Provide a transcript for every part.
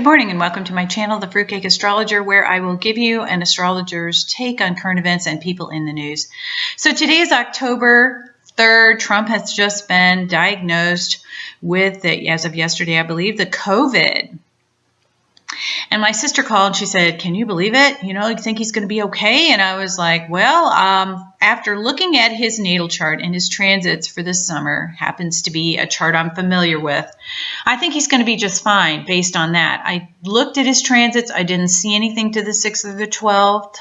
Good morning and welcome to my channel, The Fruitcake Astrologer, where I will give you an astrologer's take on current events and people in the news. So today is October 3rd. Trump has just been diagnosed with, as of yesterday, I believe, the COVID. And my sister called and she said, "Can you believe it? You think he's going to be okay?" And I was like, well, after looking at his natal chart and his transits for this summer, happens to be a chart I'm familiar with, I think he's going to be just fine based on that. I looked at his transits. I didn't see anything to the 6th or the 12th.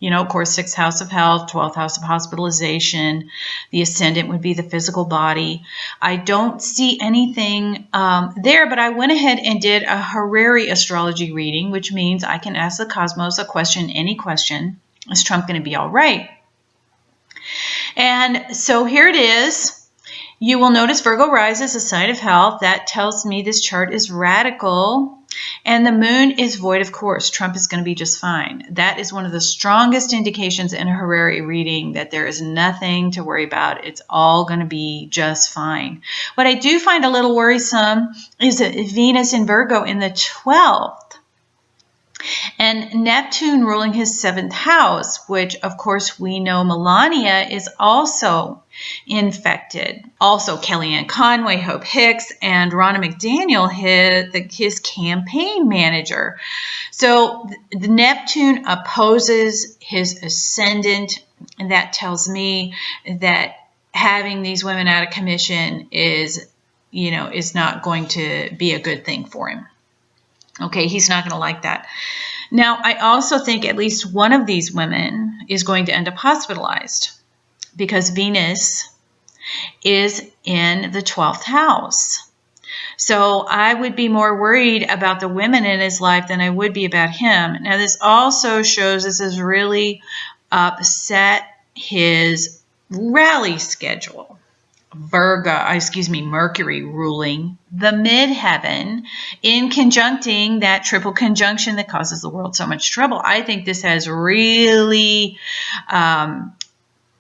Of course, 6th house of health, 12th house of hospitalization. The ascendant would be the physical body. I don't see anything there, but I went ahead and did a Harari astrology reading, which means I can ask the cosmos a question, any question. Is Trump going to be all right? And so here it is. You will notice Virgo rises, a sign of health. That tells me this chart is radical. And the moon is void of course. Trump is going to be just fine. That is one of the strongest indications in a Harari reading that there is nothing to worry about. It's all going to be just fine. What I do find a little worrisome is that Venus in Virgo in the 12th. And Neptune ruling his 7th house, which of course we know Melania is also infected. Also Kellyanne Conway, Hope Hicks, and McDaniel, his campaign manager. So the Neptune opposes his ascendant, and that tells me that having these women out of commission is not going to be a good thing for him. Okay, he's not going to like that. Now, I also think at least one of these women is going to end up hospitalized because Venus is in the 12th house. So I would be more worried about the women in his life than I would be about him. Now, this also shows this has really upset his rally schedule. Mercury ruling the midheaven in conjuncting that triple conjunction that causes the world so much trouble. I think this has really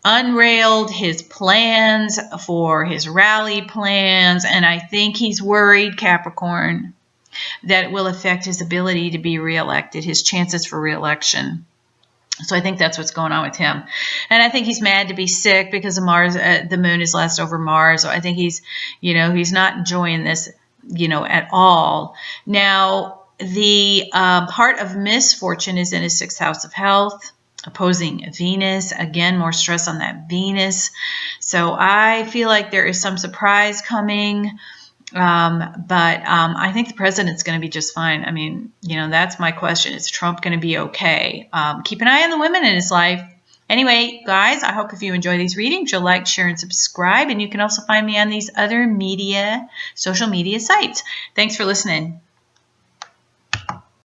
unrailed his plans for his rally plans, and I think he's worried, Capricorn, that it will affect his ability to be reelected, his chances for reelection. So I think that's what's going on with him. And I think he's mad to be sick because of Mars. The moon is last over Mars. So I think he's not enjoying this, at all. Now, the part of misfortune is in his 6th house of health, opposing Venus. Again, more stress on that Venus. So I feel like there is some surprise coming. But I think the president's going to be just fine. I mean, that's my question. Is Trump going to be okay? Keep an eye on the women in his life. Anyway, guys, I hope if you enjoy these readings, you'll like, share, and subscribe. And you can also find me on these other social media sites. Thanks for listening.